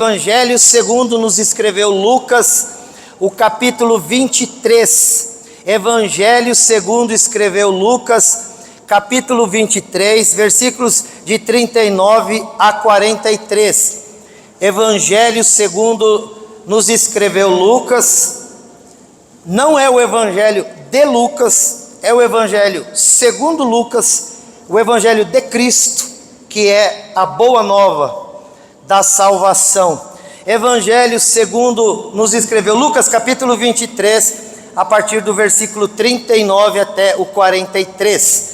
Evangelho segundo nos escreveu Lucas, o capítulo 23. Evangelho segundo escreveu Lucas, capítulo 23, versículos de 39 a 43. Evangelho segundo nos escreveu Lucas, não é o Evangelho de Lucas, é o Evangelho segundo Lucas, o Evangelho de Cristo, que é a boa nova da salvação. Evangelho segundo nos escreveu Lucas, capítulo 23, a partir do versículo 39 até o 43,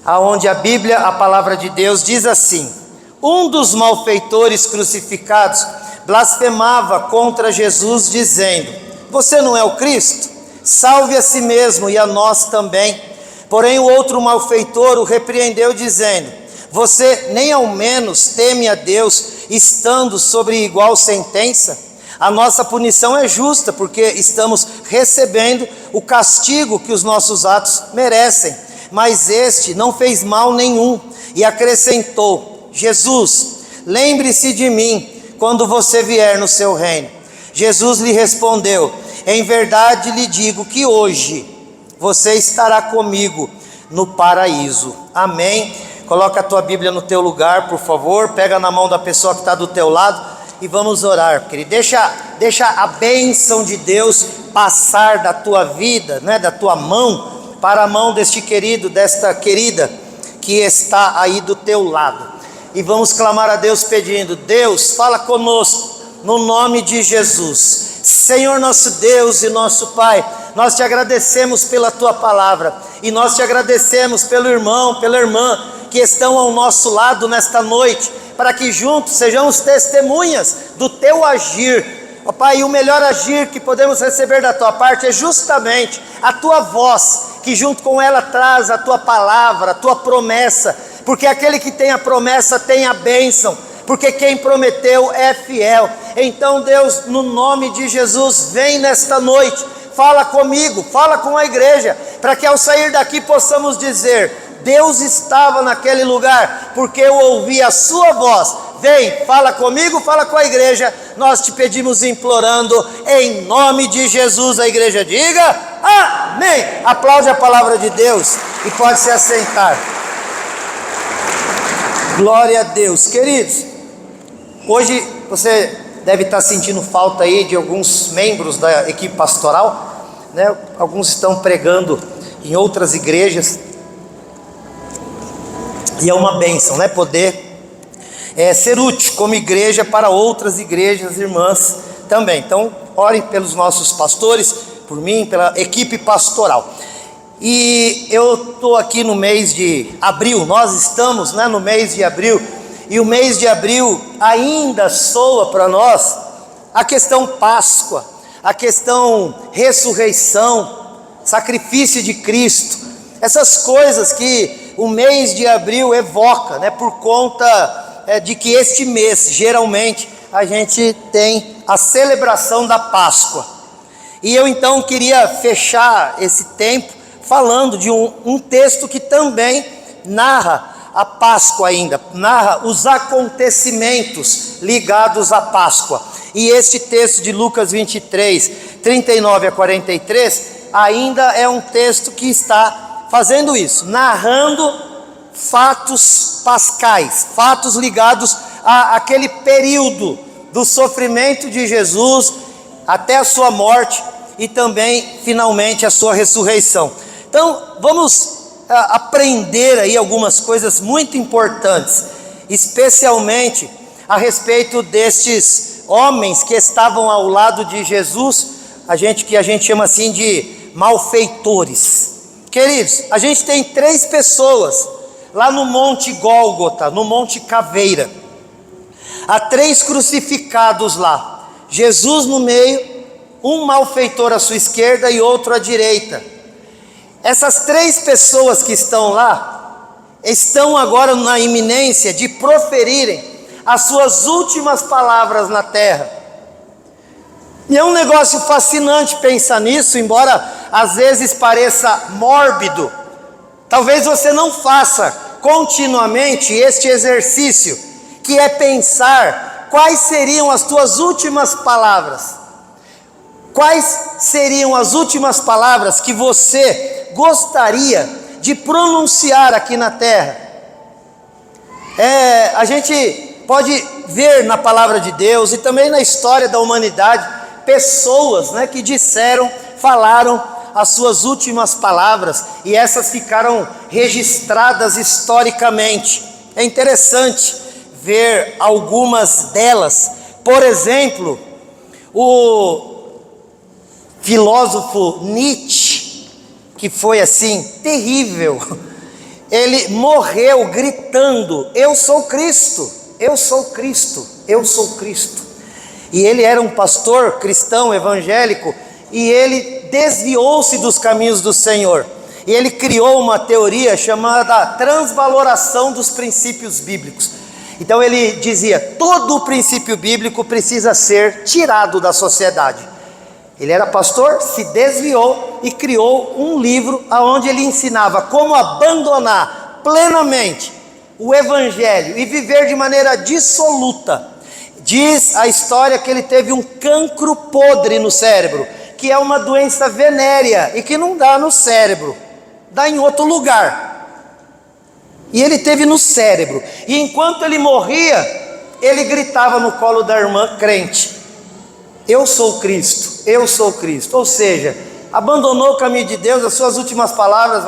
aonde a Bíblia, a palavra de Deus, diz assim: um dos malfeitores crucificados blasfemava contra Jesus, dizendo: você não é o Cristo? Salve a si mesmo e a nós também. Porém o outro malfeitor o repreendeu, dizendo: você nem ao menos teme a Deus, estando sobre igual sentença? A nossa punição é justa, porque estamos recebendo o castigo que os nossos atos merecem. Mas este não fez mal nenhum. E acrescentou: Jesus, lembre-se de mim quando você vier no seu reino. Jesus lhe respondeu: em verdade lhe digo que hoje você estará comigo no paraíso. Amém. Coloca a tua Bíblia no teu lugar, por favor. Pega na mão da pessoa que está do teu lado e vamos orar, querido. Deixa a bênção de Deus passar da tua vida, né, da tua mão, para a mão deste querido, desta querida que está aí do teu lado. E vamos clamar a Deus pedindo: Deus, fala conosco, no nome de Jesus. Senhor nosso Deus e nosso Pai, nós te agradecemos pela tua palavra, e nós te agradecemos pelo irmão, pela irmã, que estão ao nosso lado nesta noite, para que juntos sejamos testemunhas do teu agir. Ó Pai, o melhor agir que podemos receber da tua parte é justamente a tua voz, que junto com ela traz a tua palavra, a tua promessa, porque aquele que tem a promessa tem a bênção, porque quem prometeu é fiel. Então Deus, no nome de Jesus, vem nesta noite, fala comigo, fala com a igreja, para que ao sair daqui possamos dizer: Deus estava naquele lugar, porque eu ouvi a sua voz. Vem, fala comigo, fala com a igreja, nós te pedimos implorando, em nome de Jesus. A igreja diga amém. Aplaude a palavra de Deus e pode se assentar. Glória a Deus. Queridos, hoje você deve estar sentindo falta aí de alguns membros da equipe pastoral, né? Alguns estão pregando em outras igrejas, e é uma bênção, né? Poder ser útil como igreja para outras igrejas irmãs também. Então, orem pelos nossos pastores, por mim, pela equipe pastoral. E eu estou aqui no mês de abril, nós estamos, né, no mês de abril, e o mês de abril ainda soa para nós a questão Páscoa, a questão ressurreição, sacrifício de Cristo, essas coisas que o mês de abril evoca, né, por conta de que este mês, geralmente, a gente tem a celebração da Páscoa. E eu então queria fechar esse tempo falando de um texto que também narra a Páscoa ainda, narra os acontecimentos ligados à Páscoa. E este texto de Lucas 23, 39 a 43, ainda é um texto que está fazendo isso, narrando fatos pascais, fatos ligados àquele período do sofrimento de Jesus até a sua morte e também finalmente a sua ressurreição. Então vamos aprender aí algumas coisas muito importantes, especialmente a respeito destes homens que estavam ao lado de Jesus, que a gente chama assim de malfeitores. Queridos, a gente tem 3 pessoas lá no Monte Gólgota, no Monte Caveira. Há 3 crucificados lá, Jesus no meio, um malfeitor à sua esquerda e outro à direita. Essas 3 pessoas que estão lá, estão agora na iminência de proferirem as suas últimas palavras na terra. E é um negócio fascinante pensar nisso, embora às vezes pareça mórbido. Talvez você não faça continuamente este exercício, que é pensar quais seriam as tuas últimas palavras? Quais seriam as últimas palavras que você gostaria de pronunciar aqui na terra? A gente pode ver na palavra de Deus e também na história da humanidade pessoas, né, que falaram as suas últimas palavras, e essas ficaram registradas historicamente. É interessante ver algumas delas. Por exemplo, o filósofo Nietzsche, que foi assim, terrível, ele morreu gritando: eu sou Cristo, eu sou Cristo, eu sou Cristo. E ele era um pastor cristão evangélico, e ele desviou-se dos caminhos do Senhor, e ele criou uma teoria chamada transvaloração dos princípios bíblicos. Então ele dizia: todo o princípio bíblico precisa ser tirado da sociedade. Ele era pastor, se desviou e criou um livro onde ele ensinava como abandonar plenamente o evangelho e viver de maneira dissoluta. Diz a história que ele teve um cancro podre no cérebro, que é uma doença venérea e que não dá no cérebro, dá em outro lugar. E ele teve no cérebro, e enquanto ele morria, ele gritava no colo da irmã crente: eu sou Cristo, eu sou Cristo. Ou seja, abandonou o caminho de Deus. As suas últimas palavras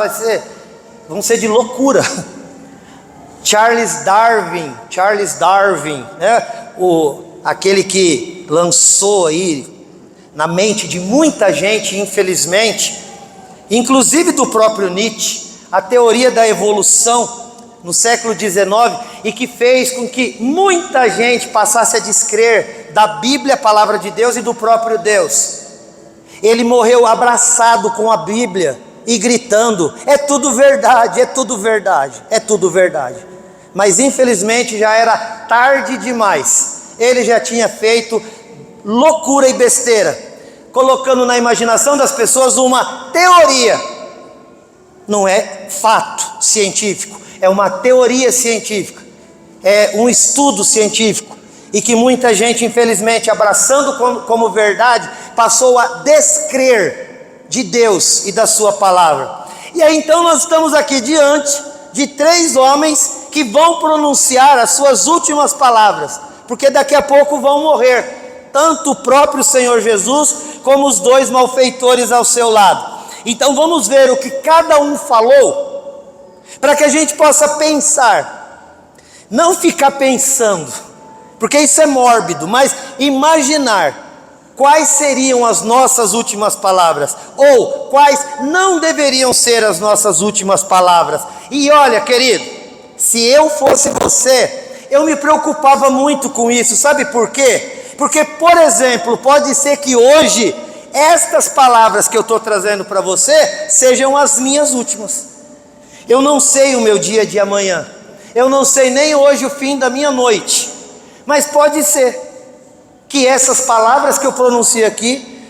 vão ser de loucura. Charles Darwin, né? Aquele que lançou aí na mente de muita gente, infelizmente, inclusive do próprio Nietzsche, a teoria da evolução no século XIX, e que fez com que muita gente passasse a descrer da Bíblia, a palavra de Deus, e do próprio Deus. Ele morreu abraçado com a Bíblia e gritando: é tudo verdade, é tudo verdade, é tudo verdade. Mas infelizmente já era tarde demais. Ele já tinha feito loucura e besteira, colocando na imaginação das pessoas uma teoria. Não é fato científico, é uma teoria científica, é um estudo científico, e que muita gente, infelizmente, abraçando como verdade, passou a descrer de Deus e da sua palavra. E aí então nós estamos aqui diante de 3 homens que vão pronunciar as suas últimas palavras, porque daqui a pouco vão morrer, tanto o próprio Senhor Jesus, como os 2 malfeitores ao seu lado. Então vamos ver o que cada um falou, para que a gente possa pensar, não ficar pensando, porque isso é mórbido, mas imaginar quais seriam as nossas últimas palavras, ou quais não deveriam ser as nossas últimas palavras. E olha, querido, se eu fosse você, eu me preocupava muito com isso. Sabe por quê? Porque, por exemplo, pode ser que hoje estas palavras que eu estou trazendo para você sejam as minhas últimas. Eu não sei o meu dia de amanhã, eu não sei nem hoje o fim da minha noite, mas pode ser que essas palavras que eu pronuncio aqui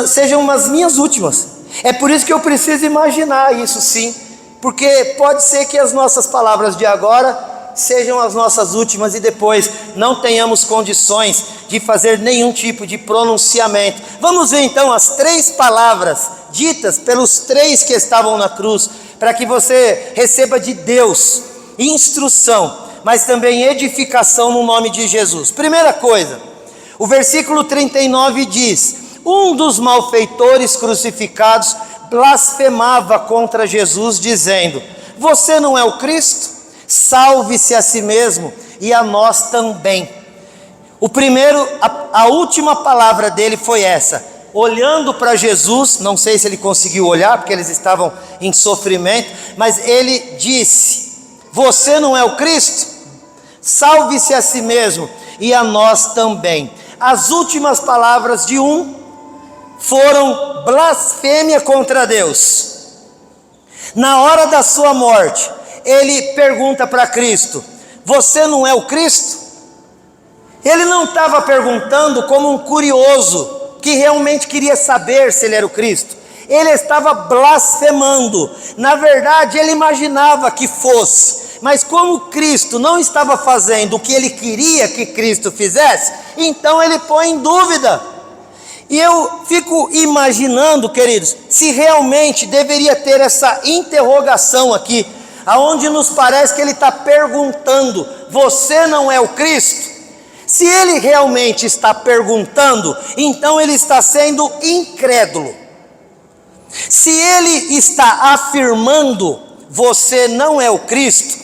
sejam as minhas últimas. É por isso que eu preciso imaginar isso, sim, porque pode ser que as nossas palavras de agora sejam as nossas últimas, e depois não tenhamos condições de fazer nenhum tipo de pronunciamento. Vamos ver então as 3 palavras ditas pelos 3 que estavam na cruz, para que você receba de Deus instrução, mas também edificação no nome de Jesus. Primeira coisa, o versículo 39 diz: um dos malfeitores crucificados blasfemava contra Jesus, dizendo: você não é o Cristo? Salve-se a si mesmo e a nós também. A última palavra dele foi essa, olhando para Jesus. Não sei se ele conseguiu olhar, porque eles estavam em sofrimento, mas ele disse: você não é o Cristo? Salve-se a si mesmo e a nós também. As últimas palavras de um foram blasfêmia contra Deus. Na hora da sua morte, ele pergunta para Cristo: você não é o Cristo? Ele não estava perguntando como um curioso que realmente queria saber se ele era o Cristo. Ele estava blasfemando. Na verdade, ele imaginava que fosse, Mas como Cristo não estava fazendo o que ele queria que Cristo fizesse, então ele põe em dúvida. E eu fico imaginando, queridos, se realmente deveria ter essa interrogação aqui, aonde nos parece que ele está perguntando: você não é o Cristo? Se ele realmente está perguntando, então ele está sendo incrédulo. Se ele está afirmando: você não é o Cristo,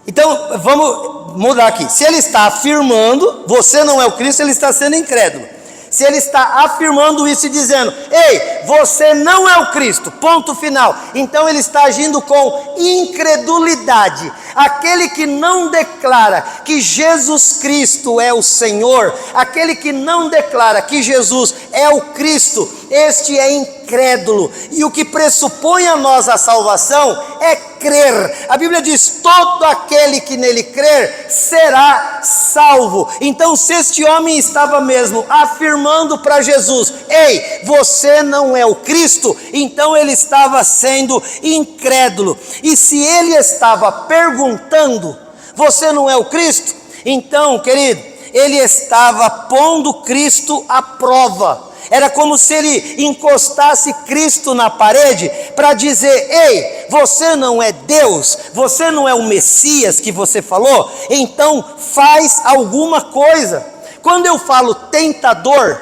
então vamos mudar aqui. Se ele está afirmando: você não é o Cristo, ele está sendo incrédulo. Se ele está afirmando isso e dizendo: ei, você não é o Cristo, ponto final, então ele está agindo com incredulidade. Aquele que não declara que Jesus Cristo é o Senhor, aquele que não declara que Jesus é o Cristo, este é incrédulo. E o que pressupõe a nós a salvação é crer. A Bíblia diz: todo aquele que nele crer será salvo. Então, se este homem estava mesmo afirmando para Jesus: ei, você não é o Cristo, então ele estava sendo incrédulo. E se ele estava perguntando: você não é o Cristo, então, querido, ele estava pondo Cristo à prova. Era como se ele encostasse Cristo na parede para dizer: ei, você não é Deus, você não é o Messias que você falou, então faz alguma coisa. Quando eu falo tentador,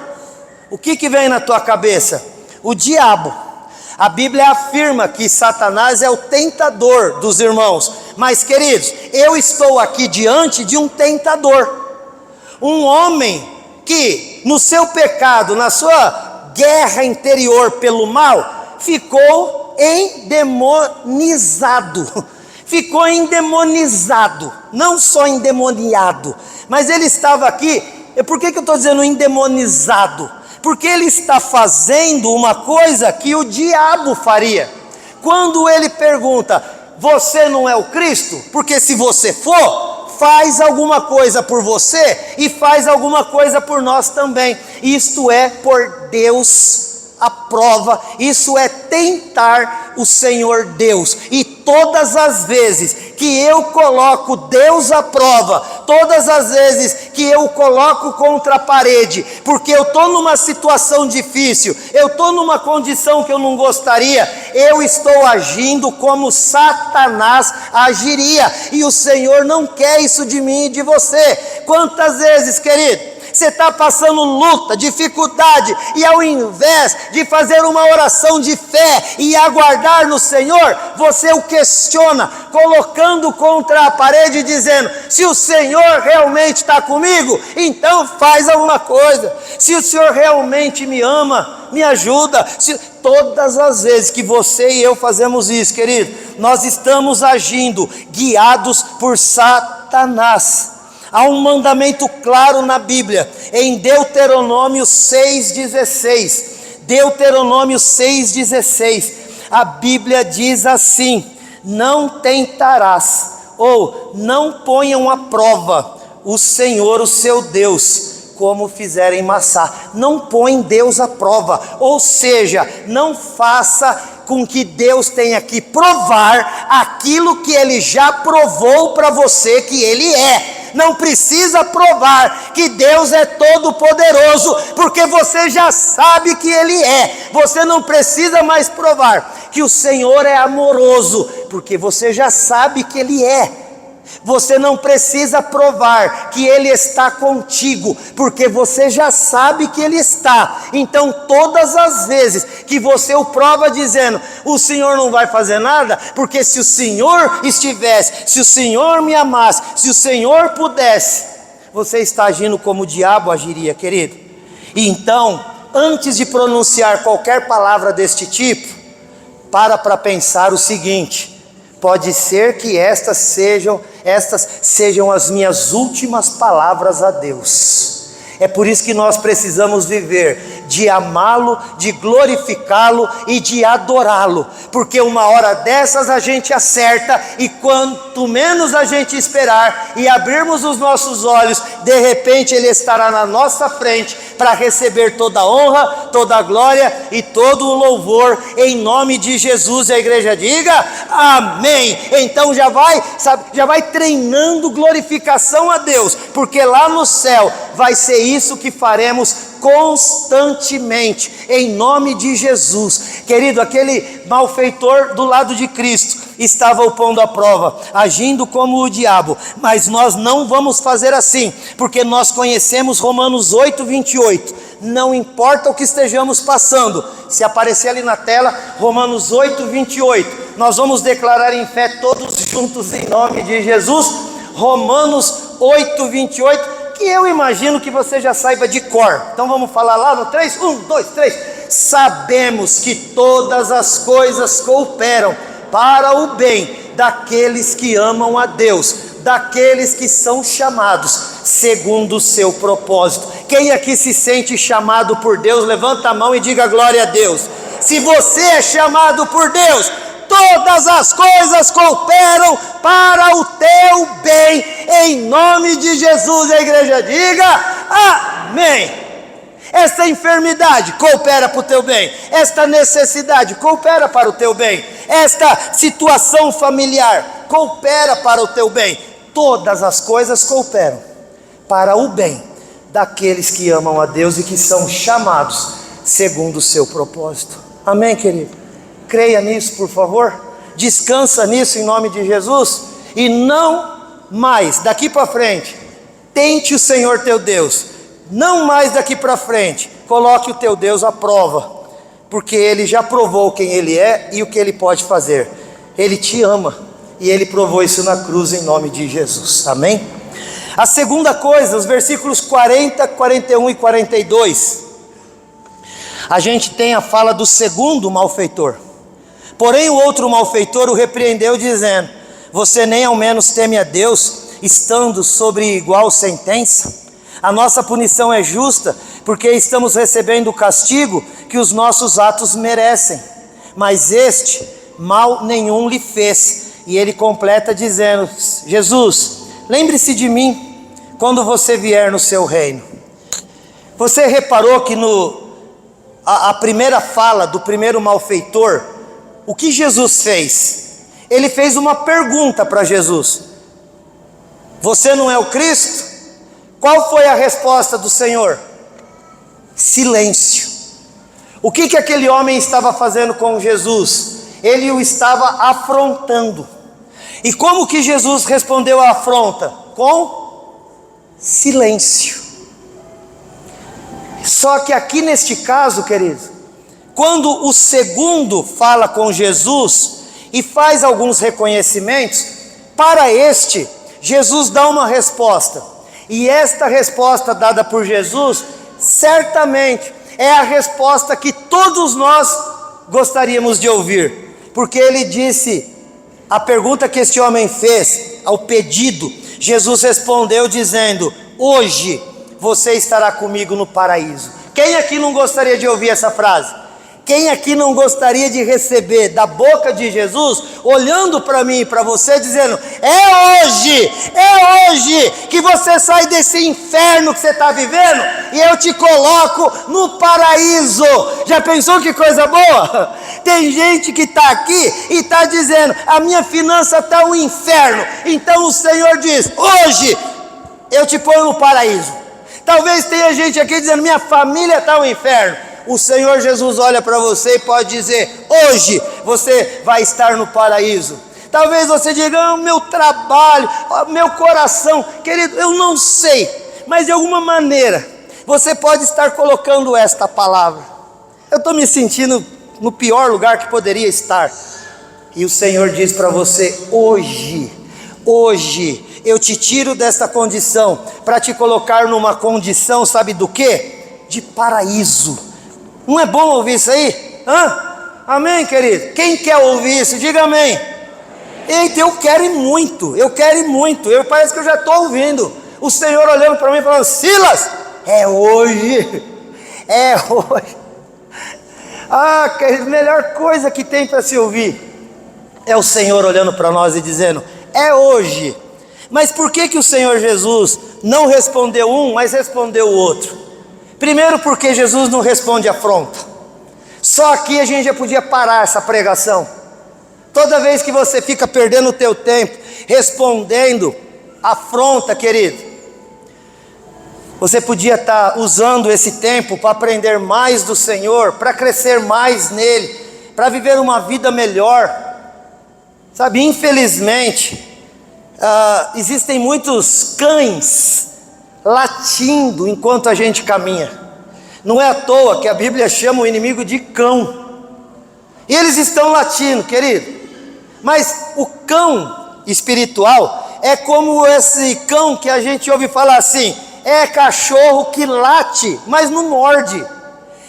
o que vem na tua cabeça? O diabo. A Bíblia afirma que Satanás é o tentador dos irmãos. Mas, queridos, eu estou aqui diante de um tentador. Um homem que no seu pecado, na sua guerra interior pelo mal, ficou endemonizado. Ficou endemonizado, não só endemoniado, mas ele estava aqui. Por que eu estou dizendo endemonizado? Porque ele está fazendo uma coisa que o diabo faria. Quando ele pergunta: você não é o Cristo? Porque se você for, faz alguma coisa por você e faz alguma coisa por nós também. Isto é por Deus a prova, isso é tentar o Senhor Deus. E todas as vezes que eu coloco Deus à prova, todas as vezes que eu o coloco contra a parede, porque eu estou numa situação difícil, eu estou numa condição que eu não gostaria, eu estou agindo como Satanás agiria, e o Senhor não quer isso de mim e de você. Quantas vezes, querido, você está passando luta, dificuldade, e ao invés de fazer uma oração de fé e aguardar no Senhor, você o questiona, colocando contra a parede, dizendo: se o Senhor realmente está comigo, então faz alguma coisa. Se o Senhor realmente me ama, me ajuda. Todas as vezes que você e eu fazemos isso, querido, nós estamos agindo guiados por Satanás. Há um mandamento claro na Bíblia, em Deuteronômio 6,16. Deuteronômio 6,16. A Bíblia diz assim: não tentarás, ou não ponham à prova o Senhor, o seu Deus, como fizerem Massá. Não põe Deus à prova, ou seja, não faça com que Deus tenha que provar aquilo que Ele já provou para você que Ele é. Não precisa provar que Deus é todo poderoso, porque você já sabe que Ele é. Você não precisa mais provar que o Senhor é amoroso, porque você já sabe que Ele é. Você não precisa provar que Ele está contigo, porque você já sabe que Ele está. Então todas as vezes que você o prova dizendo: o Senhor não vai fazer nada, porque se o Senhor estivesse, se o Senhor me amasse, se o Senhor pudesse, você está agindo como o diabo agiria, querido. E então, antes de pronunciar qualquer palavra deste tipo, para pensar o seguinte: pode ser que estas sejam as minhas últimas palavras a Deus. É por isso que nós precisamos viver de amá-lo, de glorificá-lo e de adorá-lo, porque uma hora dessas a gente acerta, e quanto menos a gente esperar e abrirmos os nossos olhos, de repente Ele estará na nossa frente para receber toda a honra, toda a glória e todo o louvor, em nome de Jesus. E a igreja diga amém. Então já vai treinando glorificação a Deus, porque lá no céu vai ser isso que faremos constantemente, em nome de Jesus. Querido, aquele malfeitor do lado de Cristo estava o pondo à prova, agindo como o diabo, mas nós não vamos fazer assim, porque nós conhecemos Romanos 8:28, não importa o que estejamos passando. Se aparecer ali na tela, Romanos 8:28, nós vamos declarar em fé todos juntos em nome de Jesus. Romanos 8:28, que eu imagino que você já saiba de cor. Então vamos falar lá no 3, 1, 2, 3. Sabemos que todas as coisas cooperam para o bem daqueles que amam a Deus, daqueles que são chamados segundo o seu propósito. Quem aqui se sente chamado por Deus, levanta a mão e diga glória a Deus. Se você é chamado por Deus, todas as coisas cooperam para o teu bem, em nome de Jesus. A igreja diga amém. Esta enfermidade coopera para o teu bem, esta necessidade coopera para o teu bem, esta situação familiar coopera para o teu bem. Todas as coisas cooperam para o bem daqueles que amam a Deus e que são chamados segundo o seu propósito. Amém, querido? Creia nisso, por favor. Descansa nisso em nome de Jesus. E não mais daqui para frente tente o Senhor teu Deus. Não mais daqui para frente coloque o teu Deus à prova, porque Ele já provou quem Ele é e o que Ele pode fazer. Ele te ama e Ele provou isso na cruz em nome de Jesus. Amém? A segunda coisa, os versículos 40, 41 e 42, a gente tem a fala do segundo malfeitor. Porém o outro malfeitor o repreendeu dizendo: você nem ao menos teme a Deus, estando sobre igual sentença? A nossa punição é justa, porque estamos recebendo o castigo que os nossos atos merecem. Mas este mal nenhum lhe fez. E ele completa dizendo: Jesus, lembre-se de mim quando você vier no seu reino. Você reparou que a primeira fala do primeiro malfeitor, o que Jesus fez? Ele fez uma pergunta para Jesus: você não é o Cristo? Qual foi a resposta do Senhor? Silêncio. O que aquele homem estava fazendo com Jesus? Ele o estava afrontando. E como que Jesus respondeu à afronta? Com silêncio. Só que aqui neste caso, querido, quando o segundo fala com Jesus e faz alguns reconhecimentos, para este, Jesus dá uma resposta. E esta resposta dada por Jesus, certamente é a resposta que todos nós gostaríamos de ouvir. Porque ele disse, a pergunta que este homem fez, ao pedido, Jesus respondeu dizendo: hoje você estará comigo no paraíso. Quem aqui não gostaria de ouvir essa frase? Quem aqui não gostaria de receber da boca de Jesus, olhando para mim e para você, dizendo: é hoje que você sai desse inferno que você está vivendo e eu te coloco no paraíso. Já pensou que coisa boa? Tem gente que está aqui e está dizendo: a minha finança está um inferno. Então o Senhor diz: hoje eu te ponho no paraíso. Talvez tenha gente aqui dizendo: minha família está um inferno. O Senhor Jesus olha para você e pode dizer: hoje você vai estar no paraíso. Talvez você diga: meu trabalho, meu coração, querido, eu não sei, mas de alguma maneira você pode estar colocando esta palavra: eu estou me sentindo no pior lugar que poderia estar. E o Senhor diz para você: hoje eu te tiro desta condição para te colocar numa condição, sabe do quê? De paraíso. Não é bom ouvir isso aí? Amém, querido? Quem quer ouvir isso, diga amém. Eita, eu quero ir muito. Parece que eu já estou ouvindo o Senhor olhando para mim e falando: Silas, é hoje. é hoje. Ah, a melhor coisa que tem para se ouvir é o Senhor olhando para nós e dizendo, é hoje. Mas por que o Senhor Jesus não respondeu um, mas respondeu o outro? Primeiro porque Jesus não responde afronta. Só aqui a gente já podia parar essa pregação. Toda vez que você fica perdendo o teu tempo respondendo afronta, querido, você podia estar usando esse tempo para aprender mais do Senhor, para crescer mais nele, para viver uma vida melhor. Sabe, infelizmente, existem muitos cães latindo enquanto a gente caminha. Não é à toa que a Bíblia chama o inimigo de cão. E eles estão latindo, querido. Mas o cão espiritual é como esse cão que a gente ouve falar assim, é cachorro que late, mas não morde.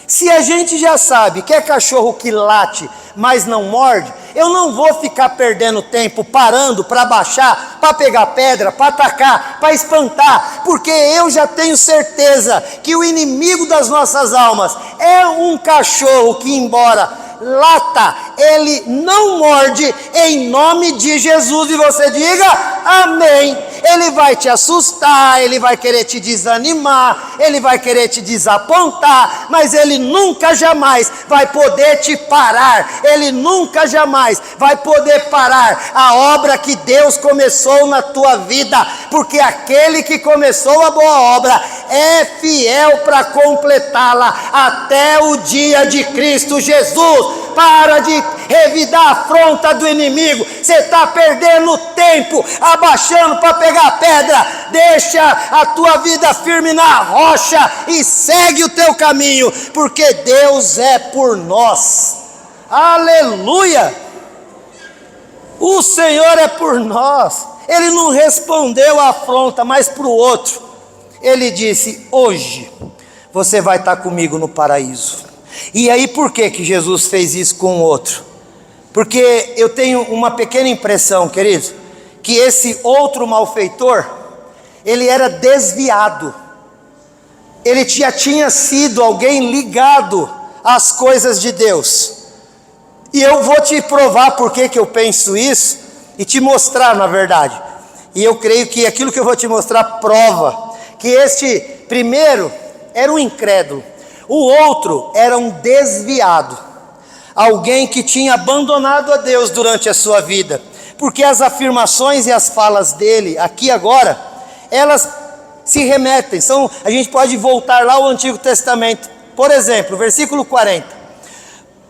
Se a gente já sabe que é cachorro que late, mas não morde, eu não vou ficar perdendo tempo parando para baixar, para pegar pedra, para atacar, para espantar, porque eu já tenho certeza que o inimigo das nossas almas é um cachorro que, embora lata, ele não morde, em nome de Jesus. E você diga amém. Ele vai te assustar, ele vai querer te desanimar, ele vai querer te desapontar, mas ele nunca jamais vai poder te parar. Ele nunca jamais vai poder parar a obra que Deus começou na tua vida, porque aquele que começou a boa obra é fiel para completá-la até o dia de Cristo Jesus. Para de revidar a afronta do inimigo. Você está perdendo tempo abaixando para pegar pedra. Deixa a tua vida firme na rocha e segue o teu caminho, porque Deus é por nós. Aleluia! O Senhor é por nós. Ele não respondeu a afronta, mas para o outro ele disse, hoje você vai estar comigo no paraíso. E aí por que Jesus fez isso com o outro? Porque eu tenho uma pequena impressão, queridos, que esse outro malfeitor, ele era desviado. Ele já tinha sido alguém ligado às coisas de Deus. E eu vou te provar por que eu penso isso e te mostrar, na verdade. E eu creio que aquilo que eu vou te mostrar prova que este primeiro era um incrédulo. O outro era um desviado, alguém que tinha abandonado a Deus durante a sua vida, porque as afirmações e as falas dele, aqui agora, elas se remetem, a gente pode voltar lá ao Antigo Testamento, por exemplo, versículo 40,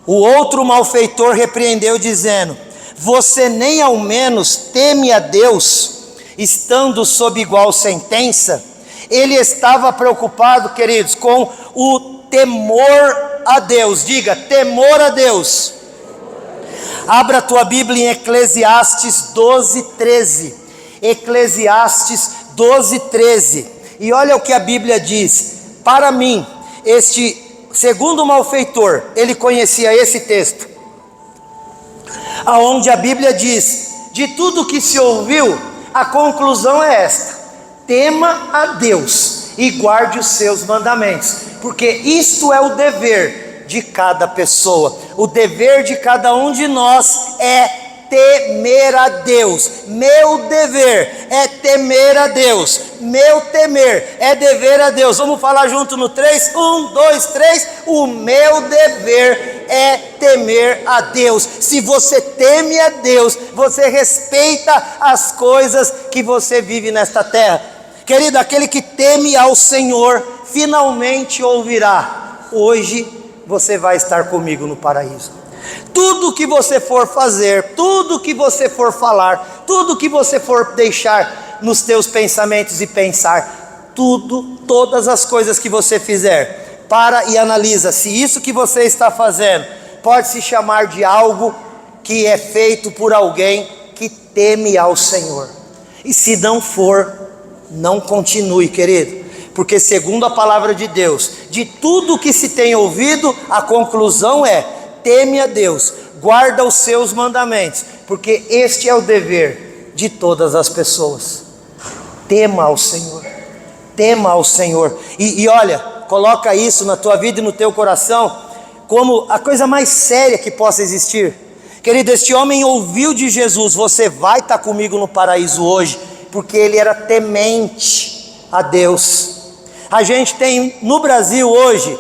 o outro malfeitor repreendeu dizendo, você nem ao menos teme a Deus, estando sob igual sentença? Ele estava preocupado, queridos, com o temor a Deus. Diga, temor a Deus. Abra a tua Bíblia em Eclesiastes 12:13. Eclesiastes 12:13. E olha o que a Bíblia diz. Para mim, este segundo malfeitor, ele conhecia esse texto, aonde a Bíblia diz, de tudo que se ouviu, a conclusão é esta: tema a Deus e guarde os seus mandamentos, porque isto é o dever de cada pessoa. O dever de cada um de nós é temer a Deus. Meu dever é temer a Deus. Meu temer é dever a Deus. Vamos falar junto no 3? 1, 2, 3. O meu dever é temer a Deus. Se você teme a Deus, você respeita as coisas que você vive nesta terra. Querido, aquele que teme ao Senhor finalmente ouvirá: hoje você vai estar comigo no paraíso. Tudo que você for fazer, tudo que você for falar, tudo que você for deixar nos teus pensamentos e pensar, todas as coisas que você fizer, para e analisa se isso que você está fazendo pode se chamar de algo que é feito por alguém que teme ao Senhor. E se não for, não continue, querido, porque segundo a palavra de Deus, de tudo que se tem ouvido, a conclusão é: teme a Deus, guarda os seus mandamentos, porque este é o dever de todas as pessoas. Tema ao Senhor, tema ao Senhor. E olha, coloca isso na tua vida e no teu coração como a coisa mais séria que possa existir. Querido, este homem ouviu de Jesus: você vai estar comigo no paraíso hoje, porque ele era temente a Deus. A gente tem no Brasil hoje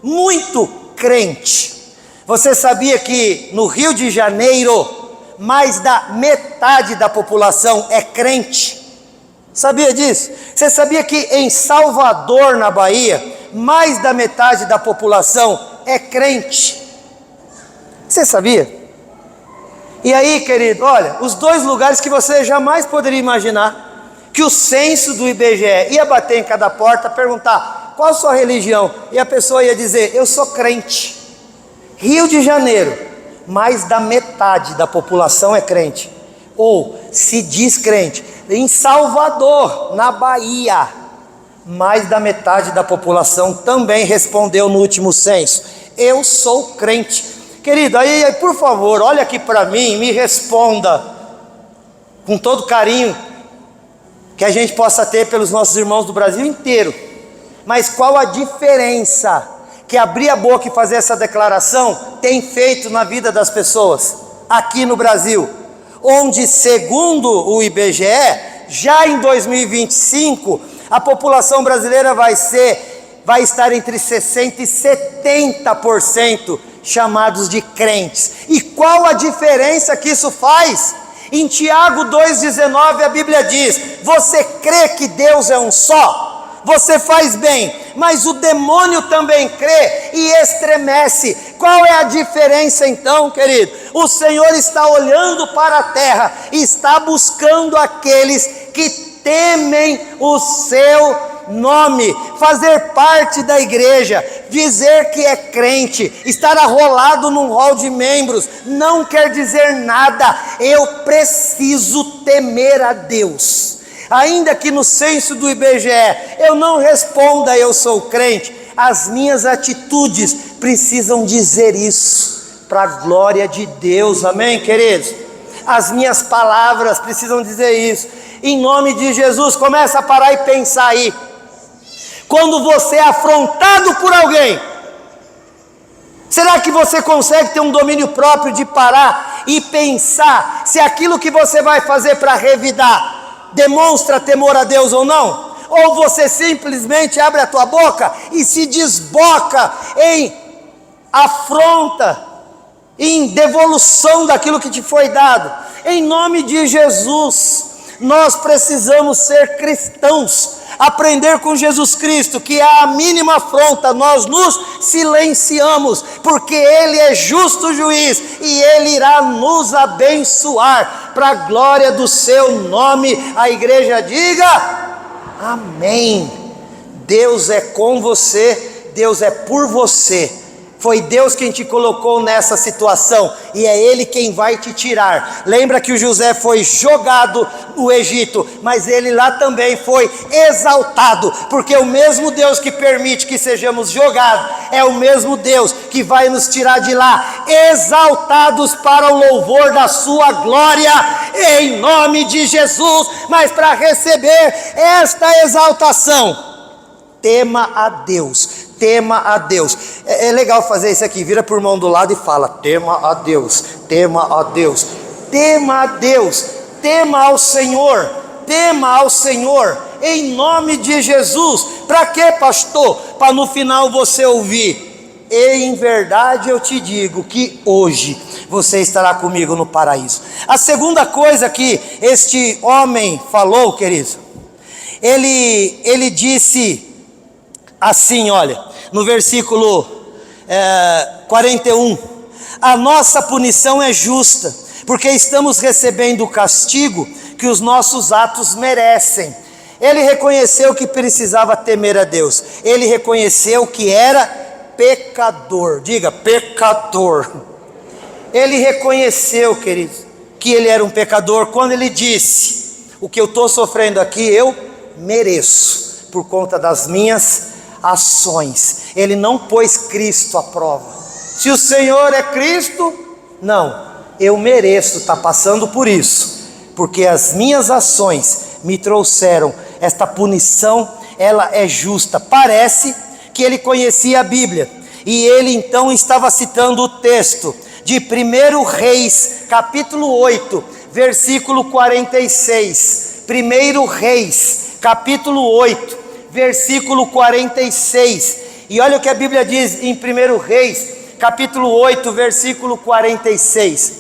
muito crente. Você sabia que no Rio de Janeiro mais da metade da população é crente? Sabia disso? Você sabia que em Salvador, na Bahia, mais da metade da população é crente? Você sabia? E aí, querido, olha, os dois lugares que você jamais poderia imaginar, que o censo do IBGE ia bater em cada porta, perguntar: qual a sua religião? E a pessoa ia dizer: eu sou crente. Rio de Janeiro, mais da metade da população é crente, ou se diz crente. Em Salvador, na Bahia, mais da metade da população também respondeu no último censo: eu sou crente. Querido, aí por favor, olha aqui para mim, me responda com todo carinho que a gente possa ter pelos nossos irmãos do Brasil inteiro. Mas qual a diferença que abrir a boca e fazer essa declaração tem feito na vida das pessoas aqui no Brasil, onde, segundo o IBGE, já em 2025 a população brasileira vai estar entre 60% e 70% chamados de crentes. E qual a diferença que isso faz? Em Tiago 2,19 a Bíblia diz: você crê que Deus é um só? Você faz bem, mas o demônio também crê e estremece. Qual é a diferença então, querido? O Senhor está olhando para a terra e está buscando aqueles que temem o seu nome, fazer parte da igreja, dizer que é crente, estar arrolado num hall de membros, não quer dizer nada. Eu preciso temer a Deus. Ainda que no censo do IBGE eu não responda: eu sou crente, as minhas atitudes precisam dizer isso, para a glória de Deus, amém, queridos? As minhas palavras precisam dizer isso, em nome de Jesus. Começa a parar e pensar aí. Quando você é afrontado por alguém, será que você consegue ter um domínio próprio de parar e pensar se aquilo que você vai fazer para revidar demonstra temor a Deus ou não? Ou você simplesmente abre a tua boca e se desboca em afronta, em devolução daquilo que te foi dado? Em nome de Jesus, nós precisamos ser cristãos, aprender com Jesus Cristo que a mínima afronta nós nos silenciamos, porque Ele é justo juiz e Ele irá nos abençoar para a glória do seu nome. A igreja diga amém. Deus é com você, Deus é por você. Foi Deus quem te colocou nessa situação e é Ele quem vai te tirar. Lembra que o José foi jogado no Egito, mas ele lá também foi exaltado, porque o mesmo Deus que permite que sejamos jogados é o mesmo Deus que vai nos tirar de lá, exaltados para o louvor da sua glória, em nome de Jesus. Mas para receber esta exaltação, tema a Deus. Tema a Deus. É legal fazer isso aqui. Vira para o irmão do lado e fala: tema a Deus, tema a Deus, tema a Deus, tema ao Senhor, tema ao Senhor, em nome de Jesus. Para quê, pastor? Para no final você ouvir: e em verdade eu te digo que hoje você estará comigo no paraíso. A segunda coisa que este homem falou, querido, ele disse assim, olha, no versículo 41, a nossa punição é justa, porque estamos recebendo o castigo que os nossos atos merecem. Ele reconheceu que precisava temer a Deus, ele reconheceu que era pecador, diga pecador. Ele reconheceu, queridos, que ele era um pecador, quando ele disse: o que eu estou sofrendo aqui eu mereço, por conta das minhas ações. Ele não pôs Cristo à prova. Se o Senhor é Cristo, não, eu mereço estar passando por isso, porque as minhas ações me trouxeram esta punição. Ela é justa. Parece que ele conhecia a Bíblia. E ele então estava citando o texto de 1 Reis, capítulo 8, versículo 46. 1 Reis, capítulo 8, versículo 46. E olha o que a Bíblia diz em 1 Reis, capítulo 8, versículo 46.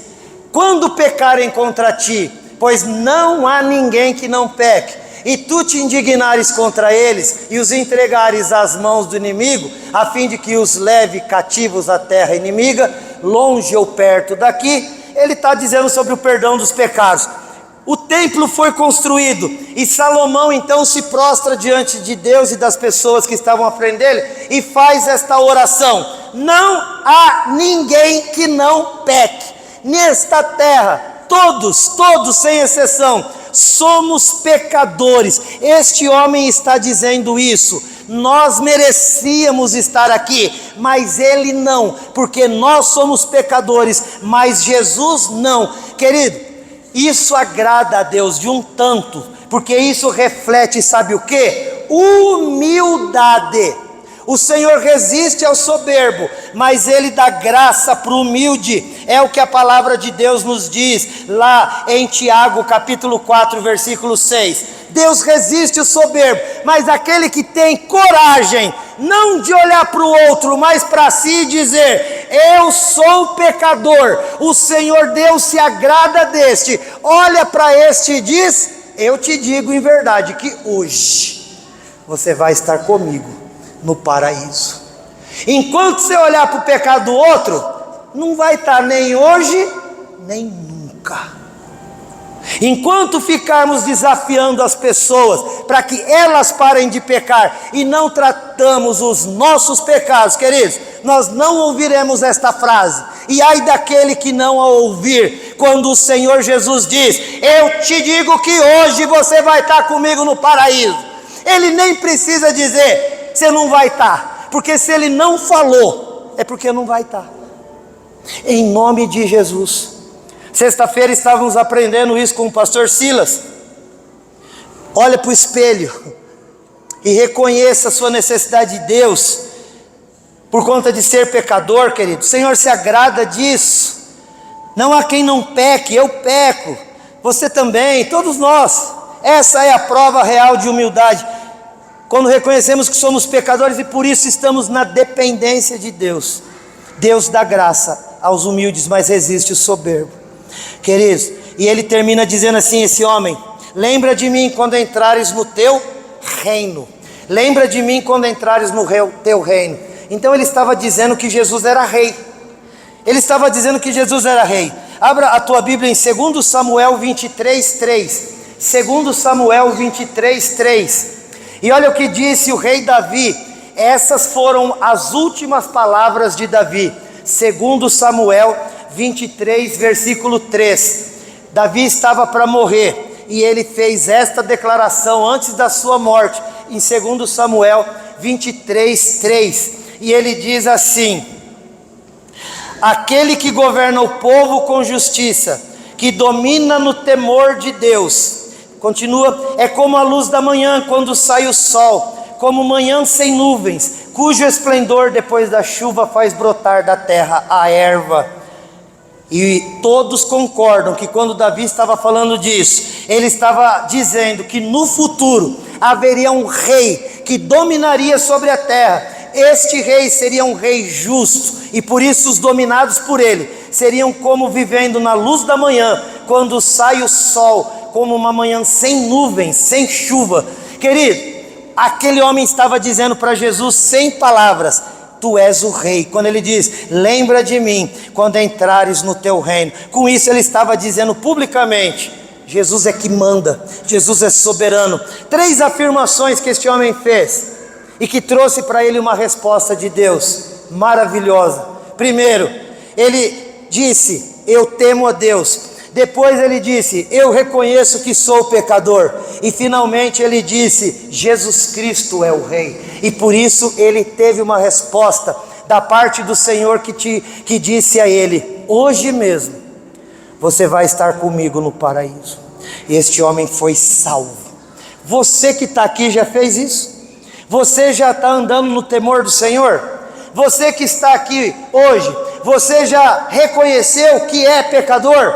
Quando pecarem contra ti, pois não há ninguém que não peque, e tu te indignares contra eles e os entregares às mãos do inimigo, a fim de que os leve cativos à terra inimiga, longe ou perto daqui, ele está dizendo sobre o perdão dos pecados. O templo foi construído e Salomão então se prostra diante de Deus e das pessoas que estavam à frente dele e faz esta oração: não há ninguém que não peque nesta terra, todos sem exceção, somos pecadores. Este homem está dizendo isso. Nós merecíamos estar aqui, mas ele não, porque nós somos pecadores, mas Jesus não. Querido, isso agrada a Deus de um tanto, porque isso reflete, sabe o que? Humildade. O Senhor resiste ao soberbo, mas Ele dá graça para o humilde. É o que a palavra de Deus nos diz lá em Tiago capítulo 4, versículo 6. Deus resiste o soberbo, mas aquele que tem coragem, não de olhar para o outro, mas para si e dizer: eu sou pecador, o Senhor Deus se agrada deste. Olha para este e diz: eu te digo em verdade que hoje você vai estar comigo no paraíso. Enquanto você olhar para o pecado do outro, não vai estar nem hoje, nem nunca. Enquanto ficarmos desafiando as pessoas para que elas parem de pecar e não tratamos os nossos pecados, queridos, nós não ouviremos esta frase. E ai daquele que não a ouvir, quando o Senhor Jesus diz: eu te digo que hoje você vai estar comigo no paraíso. Ele nem precisa dizer: você não vai estar, porque se ele não falou, é porque não vai estar. Em nome de Jesus. Sexta-feira estávamos aprendendo isso com o pastor Silas. Olha para o espelho e reconheça a sua necessidade de Deus, por conta de ser pecador, querido. O Senhor se agrada disso. Não há quem não peque, eu peco, você também, todos nós. Essa é a prova real de humildade, quando reconhecemos que somos pecadores e por isso estamos na dependência de Deus. Deus dá graça aos humildes, mas resiste o soberbo. Queridos, e ele termina dizendo assim, esse homem: lembra de mim quando entrares no teu reino. Lembra de mim quando entrares no teu reino. Então ele estava dizendo que Jesus era rei. Ele estava dizendo que Jesus era rei. Abra a tua Bíblia em 2 Samuel 23, 3. 2 Samuel 23, 3. E olha o que disse o rei Davi. Essas foram as últimas palavras de Davi. 2 Samuel 23, versículo 3. Davi estava para morrer e ele fez esta declaração antes da sua morte, em 2 Samuel 23, 3. E ele diz assim: aquele que governa o povo com justiça, que domina no temor de Deus. Continua: é como a luz da manhã quando sai o sol, como manhã sem nuvens, cujo esplendor depois da chuva faz brotar da terra a erva. E todos concordam que quando Davi estava falando disso, ele estava dizendo que no futuro haveria um rei que dominaria sobre a terra. Este rei seria um rei justo, e por isso os dominados por ele seriam como vivendo na luz da manhã, quando sai o sol, como uma manhã sem nuvens, sem chuva. Querido, aquele homem estava dizendo para Jesus sem palavras: tu és o rei. Quando ele diz: lembra de mim quando entrares no teu reino. Com isso ele estava dizendo publicamente: Jesus é que manda, Jesus é soberano. 3 afirmações que este homem fez e que trouxe para ele uma resposta de Deus maravilhosa. Primeiro, ele disse: eu temo a Deus. Depois ele disse: eu reconheço que sou pecador. E finalmente ele disse: Jesus Cristo é o Rei. E por isso ele teve uma resposta da parte do Senhor que disse a ele: hoje mesmo você vai estar comigo no paraíso. E este homem foi salvo. Você que está aqui já fez isso? Você já está andando no temor do Senhor? Você que está aqui hoje, você já reconheceu que é pecador?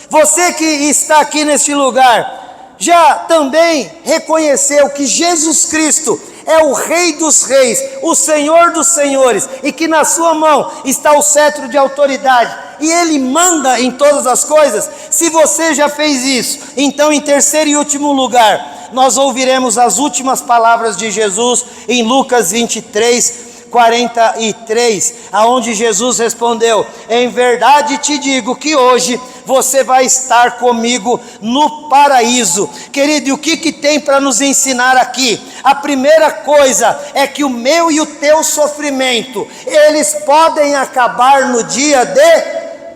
Você que está aqui neste lugar, já também reconheceu que Jesus Cristo é o Rei dos Reis, o Senhor dos Senhores, e que na sua mão está o cetro de autoridade, e Ele manda em todas as coisas? Se você já fez isso, então em terceiro e último lugar, nós ouviremos as últimas palavras de Jesus em Lucas 23:43, aonde Jesus respondeu: em verdade te digo que hoje você vai estar comigo no paraíso. Querido, e o que tem para nos ensinar aqui? A primeira coisa é que o meu e o teu sofrimento, eles podem acabar no dia de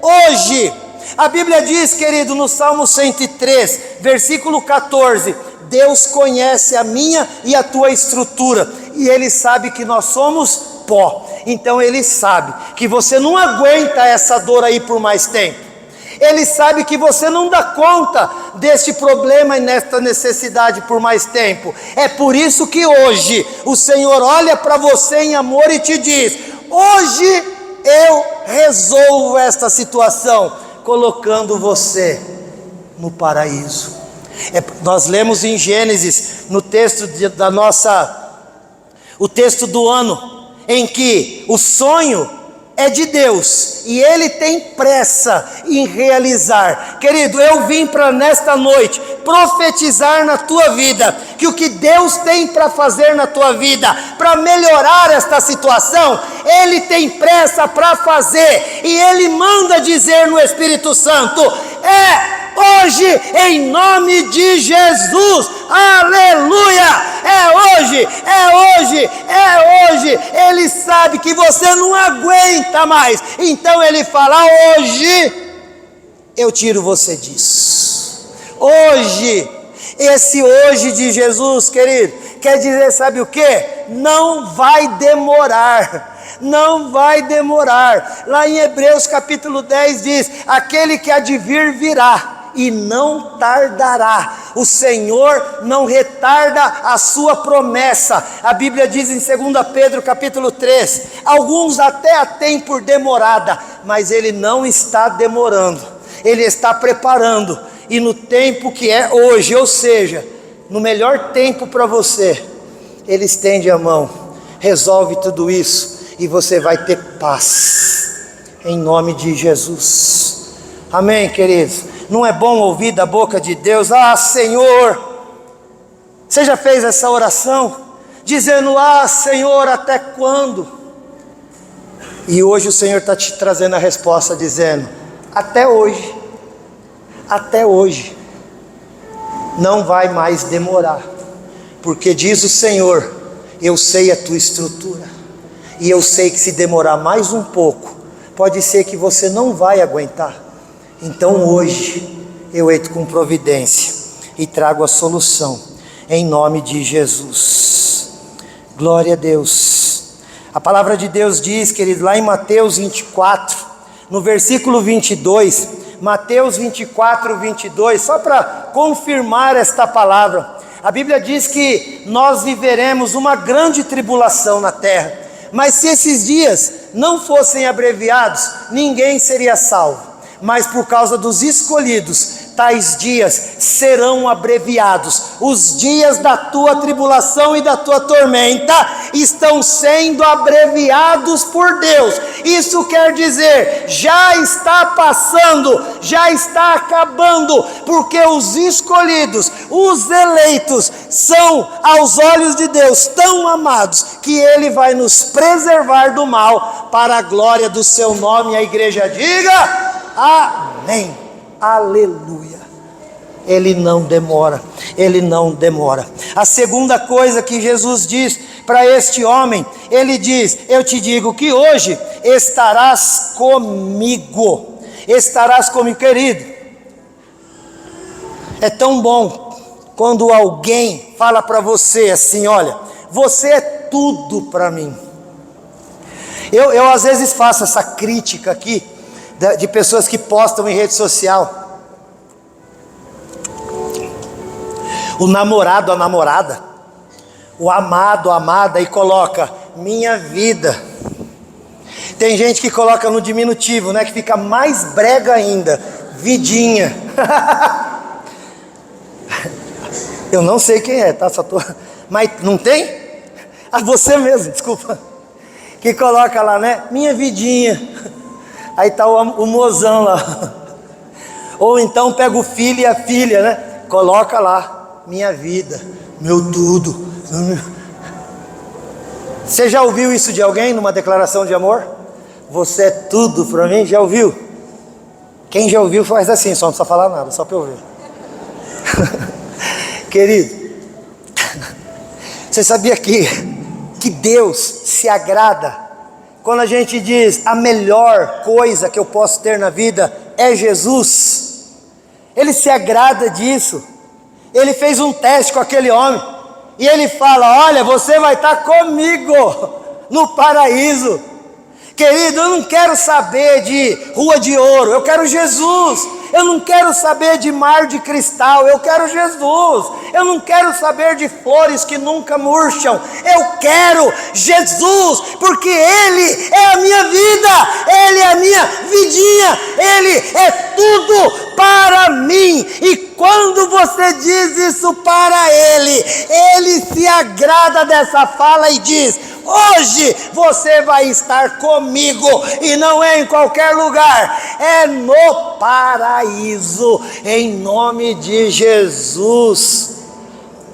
hoje. A Bíblia diz, querido, no Salmo 103, versículo 14, Deus conhece a minha e a tua estrutura, e Ele sabe que nós somos pó. Então Ele sabe que você não aguenta essa dor aí por mais tempo. Ele sabe que você não dá conta deste problema e nesta necessidade por mais tempo. É por isso que hoje o Senhor olha para você em amor e te diz: hoje eu resolvo esta situação, colocando você no paraíso. Nós lemos em Gênesis, no texto o texto do ano, em que o sonho é de Deus e Ele tem pressa em realizar. Querido, eu vim para nesta noite profetizar na tua vida que o que Deus tem para fazer na tua vida, para melhorar esta situação, Ele tem pressa para fazer, e Ele manda dizer no Espírito Santo: hoje, em nome de Jesus, aleluia, é hoje, Ele sabe que você não aguenta mais, então Ele fala: hoje, eu tiro você disso. Hoje, esse hoje de Jesus, querido, quer dizer, sabe o que? Não vai demorar. Não vai demorar. Lá em Hebreus capítulo 10 diz: aquele que há de vir virá e não tardará. O Senhor não retarda a sua promessa. A Bíblia diz em 2 Pedro capítulo 3, alguns até a têm por demorada, mas Ele não está demorando, Ele está preparando, e no tempo que é hoje, ou seja, no melhor tempo para você, Ele estende a mão, resolve tudo isso, e você vai ter paz, em nome de Jesus. Amém, queridos? Não é bom ouvir da boca de Deus: ah, Senhor? Você já fez essa oração? Dizendo: ah, Senhor, até quando? E hoje o Senhor está te trazendo a resposta, dizendo: até hoje. Até hoje. Não vai mais demorar. Porque diz o Senhor: eu sei a tua estrutura, e eu sei que se demorar mais um pouco, pode ser que você não vai aguentar. Então hoje eu entro com providência e trago a solução, em nome de Jesus. Glória a Deus. A palavra de Deus diz, querido, lá em Mateus 24, no versículo 22, Mateus 24, 22, só para confirmar esta palavra, a Bíblia diz que nós viveremos uma grande tribulação na terra, mas se esses dias não fossem abreviados, ninguém seria salvo. Mas por causa dos escolhidos, tais dias serão abreviados. Os dias da tua tribulação e da tua tormenta estão sendo abreviados por Deus. Isso quer dizer, já está passando, já está acabando, porque os escolhidos, os eleitos, são aos olhos de Deus tão amados, que Ele vai nos preservar do mal, para a glória do seu nome. A igreja diga: amém, aleluia. Ele não demora, Ele não demora. A segunda coisa que Jesus diz para este homem, Ele diz: eu te digo que hoje estarás comigo. Estarás comigo, querido. É tão bom quando alguém fala para você assim: olha, você é tudo para mim. Eu às vezes faço essa crítica aqui, de pessoas que postam em rede social. O namorado, a namorada, o amado, amada, e coloca minha vida. Tem gente que coloca no diminutivo, né? Que fica mais brega ainda, vidinha. Eu não sei quem é, tá? Só tô... Mas não tem? Ah, você mesmo, desculpa. Que coloca lá, né? Minha vidinha. Aí tá o mozão lá. Ou então pega o filho e a filha, né? Coloca lá, minha vida, meu tudo. Você já ouviu isso de alguém numa declaração de amor? Você é tudo para mim, já ouviu? Quem já ouviu faz assim, só não precisa falar nada, só para eu ver. Querido, você sabia que Deus se agrada quando a gente diz a melhor coisa que eu posso ter na vida é Jesus? Ele se agrada disso. Ele fez um teste com aquele homem e ele fala: olha, você vai estar comigo no paraíso. Querido, eu não quero saber de rua de ouro, eu quero Jesus. Eu não quero saber de mar de cristal, eu quero Jesus. Eu não quero saber de flores que nunca murcham, eu quero Jesus, porque Ele é a minha vida, Ele é a minha vidinha, Ele é tudo para mim. E quando você diz isso para Ele, Ele se agrada dessa fala e diz: hoje você vai estar comigo, e não é em qualquer lugar, é no paraíso, em nome de Jesus.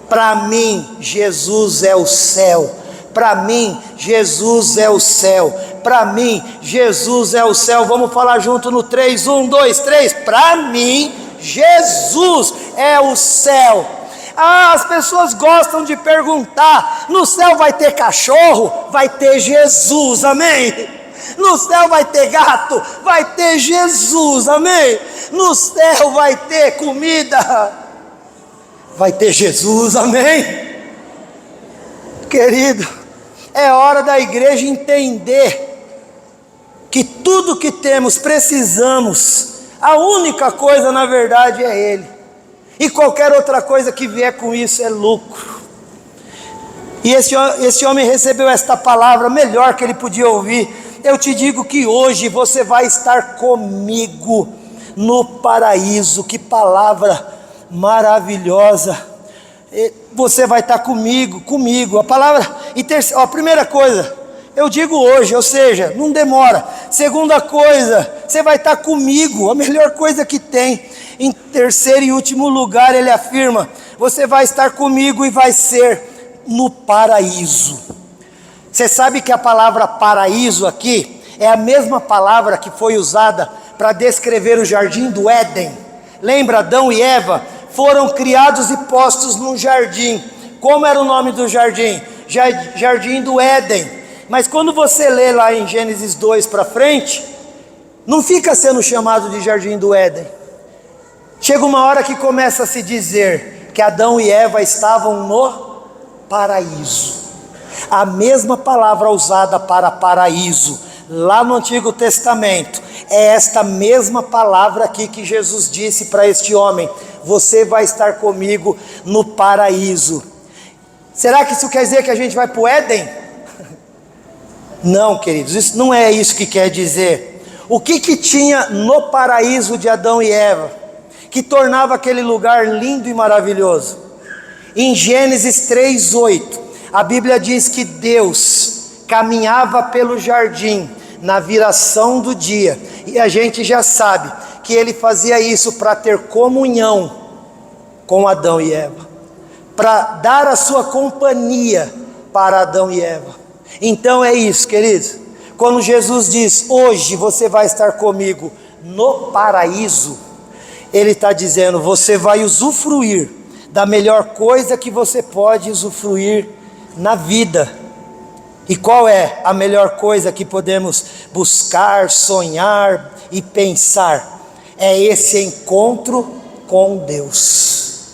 Para mim, Jesus é o céu. Para mim, Jesus é o céu. Para mim, Jesus é o céu. Vamos falar junto no 3, 1, 2, 3. Para mim, Jesus é o céu. Ah, as pessoas gostam de perguntar: no céu vai ter cachorro? Vai ter Jesus, amém? No céu vai ter gato? Vai ter Jesus, amém? No céu vai ter comida? Vai ter Jesus, amém? Querido, é hora da igreja entender que tudo que temos, precisamos, a única coisa na verdade é Ele. E qualquer outra coisa que vier com isso é lucro. E esse homem recebeu esta palavra, melhor que ele podia ouvir: eu te digo que hoje você vai estar comigo no paraíso. Que palavra maravilhosa! Você vai estar comigo. A palavra, e terceira, a primeira coisa, eu digo hoje, ou seja, não demora. Segunda coisa, você vai estar comigo, a melhor coisa que tem. Em terceiro e último lugar, ele afirma: você vai estar comigo e vai ser no paraíso. Você sabe que a palavra paraíso aqui é a mesma palavra que foi usada para descrever o jardim do Éden. Lembra, Adão e Eva foram criados e postos num jardim. Como era o nome do jardim? Jardim do Éden. Mas quando você lê lá em Gênesis 2 para frente, não fica sendo chamado de jardim do Éden. Chega uma hora que começa a se dizer que Adão e Eva estavam no paraíso. A mesma palavra usada para paraíso lá no Antigo Testamento é esta mesma palavra aqui que Jesus disse para este homem: você vai estar comigo no paraíso. Será que isso quer dizer que a gente vai para o Éden? Não, queridos, isso não é isso que quer dizer. O que tinha no paraíso de Adão e Eva que tornava aquele lugar lindo e maravilhoso? Em Gênesis 3:8, a Bíblia diz que Deus caminhava pelo jardim na viração do dia, e a gente já sabe que Ele fazia isso para ter comunhão com Adão e Eva, para dar a sua companhia para Adão e Eva. Então é isso, queridos. Quando Jesus diz: hoje você vai estar comigo no paraíso, Ele está dizendo: você vai usufruir da melhor coisa que você pode usufruir na vida. E qual é a melhor coisa que podemos buscar, sonhar e pensar? É esse encontro com Deus.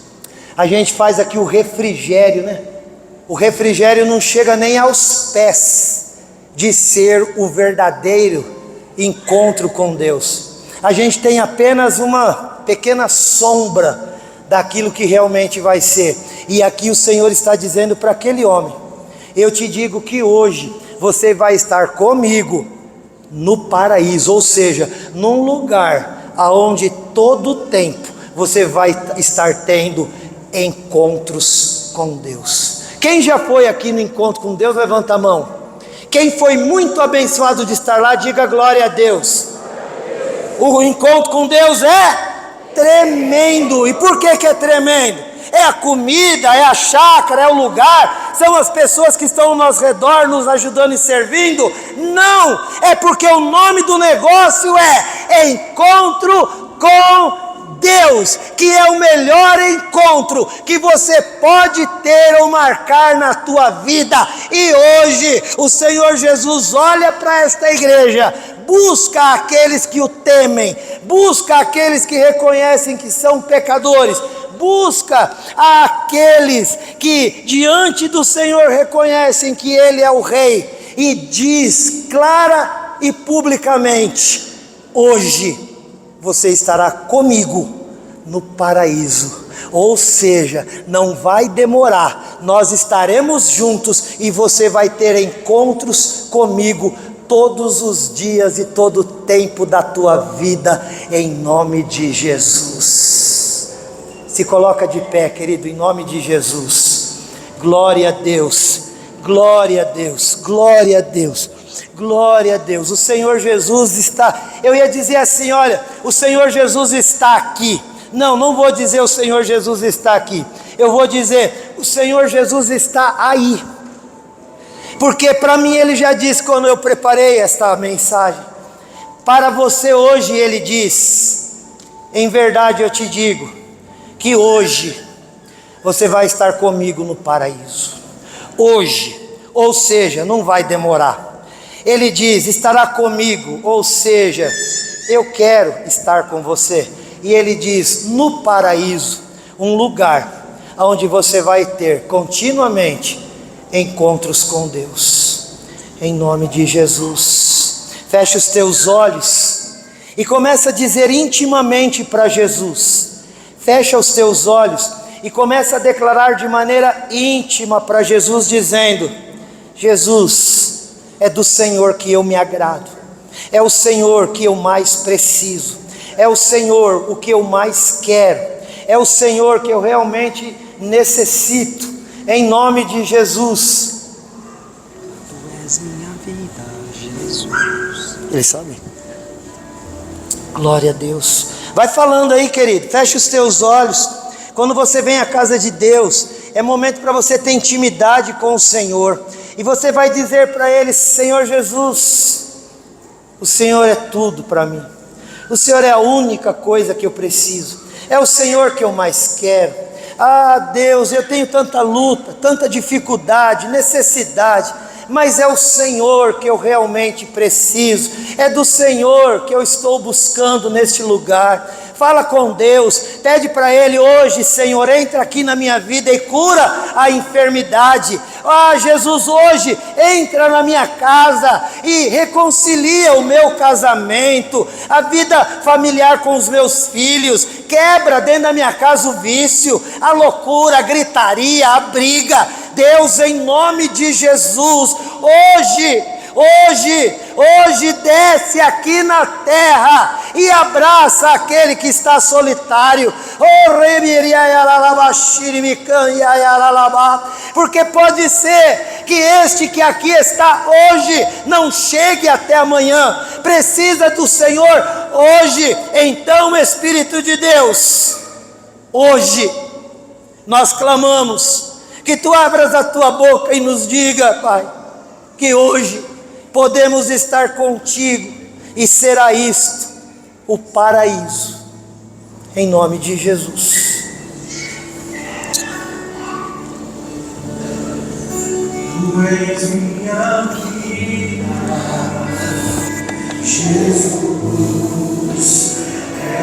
A gente faz aqui o refrigério, né? O refrigério não chega nem aos pés de ser o verdadeiro encontro com Deus. A gente tem apenas uma pequena sombra daquilo que realmente vai ser. E aqui o Senhor está dizendo para aquele homem: eu te digo que hoje você vai estar comigo no paraíso, ou seja, num lugar aonde todo o tempo você vai estar tendo encontros com Deus. Quem já foi aqui no encontro com Deus, levanta a mão. Quem foi muito abençoado de estar lá, diga glória a Deus. O encontro com Deus é tremendo. E por que é tremendo? É a comida, é a chácara, é o lugar, são as pessoas que estão ao nosso redor nos ajudando e servindo? Não, é porque o nome do negócio é encontro com Deus, que é o melhor encontro que você pode ter ou marcar na tua vida. E hoje o Senhor Jesus olha para esta igreja, busca aqueles que o temem, busca aqueles que reconhecem que são pecadores, busca aqueles que diante do Senhor reconhecem que Ele é o Rei, e diz clara e publicamente: hoje você estará comigo no paraíso. Ou seja, não vai demorar, nós estaremos juntos e você vai ter encontros comigo todos os dias e todo o tempo da tua vida, em nome de Jesus. Se coloca de pé, querido, em nome de Jesus. Glória a Deus, glória a Deus, glória a Deus, glória a Deus. O Senhor Jesus está, eu ia dizer assim, olha, o Senhor Jesus está aqui. Não vou dizer o Senhor Jesus está aqui, eu vou dizer o Senhor Jesus está aí. Porque para mim Ele já disse quando eu preparei esta mensagem, para você hoje Ele diz: em verdade eu te digo, que hoje você vai estar comigo no paraíso. Hoje, ou seja, não vai demorar. Ele diz: estará comigo, ou seja, eu quero estar com você. E Ele diz: no paraíso, um lugar onde você vai ter continuamente encontros com Deus, em nome de Jesus. Feche os teus olhos e começa a dizer intimamente para Jesus. Fecha os teus olhos e começa a declarar de maneira íntima para Jesus, dizendo: Jesus, é do Senhor que eu me agrado, é o Senhor que eu mais preciso, é o Senhor o que eu mais quero, é o Senhor que eu realmente necessito, em nome de Jesus. Tu és minha vida, Jesus. Ele sabe? Glória a Deus. Vai falando aí, querido, fecha os teus olhos. Quando você vem à casa de Deus, é momento para você ter intimidade com o Senhor, e você vai dizer para Ele: Senhor Jesus, o Senhor é tudo para mim, o Senhor é a única coisa que eu preciso, é o Senhor que eu mais quero. Ah, Deus, eu tenho tanta luta, tanta dificuldade, necessidade, mas é o Senhor que eu realmente preciso, é do Senhor que eu estou buscando neste lugar. Fala com Deus, pede para Ele hoje: Senhor, entra aqui na minha vida e cura a enfermidade. Ah, Jesus, hoje entra na minha casa e reconcilia o meu casamento, a vida familiar com os meus filhos. Quebra dentro da minha casa o vício, a loucura, a gritaria, a briga. Deus, em nome de Jesus, hoje desce aqui na terra e abraça aquele que está solitário. Porque pode ser que este que aqui está hoje não chegue até amanhã, precisa do Senhor hoje. Então, Espírito de Deus, hoje nós clamamos que Tu abras a Tua boca e nos diga, Pai, que hoje podemos estar contigo e será isto o paraíso, em nome de Jesus. Tu és minha vida, Jesus,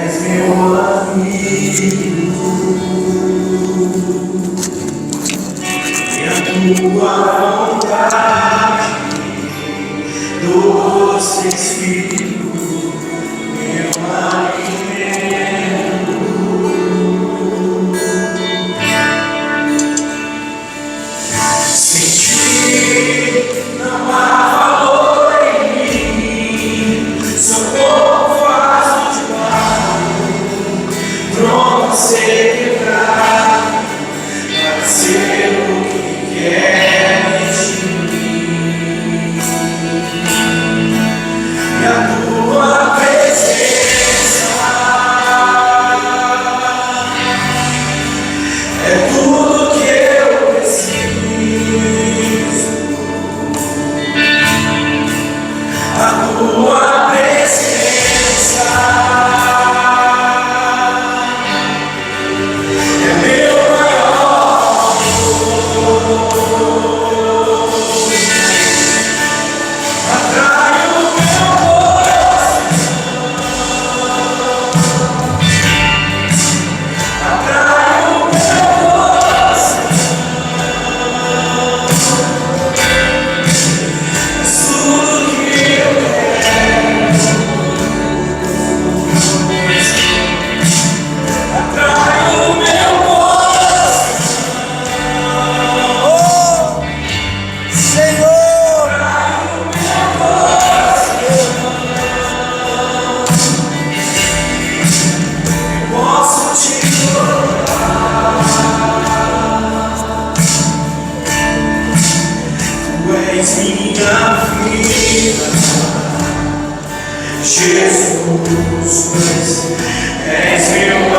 és meu amigo, e a tua vontade, doce Espírito, meu alimento. Jesus, és meu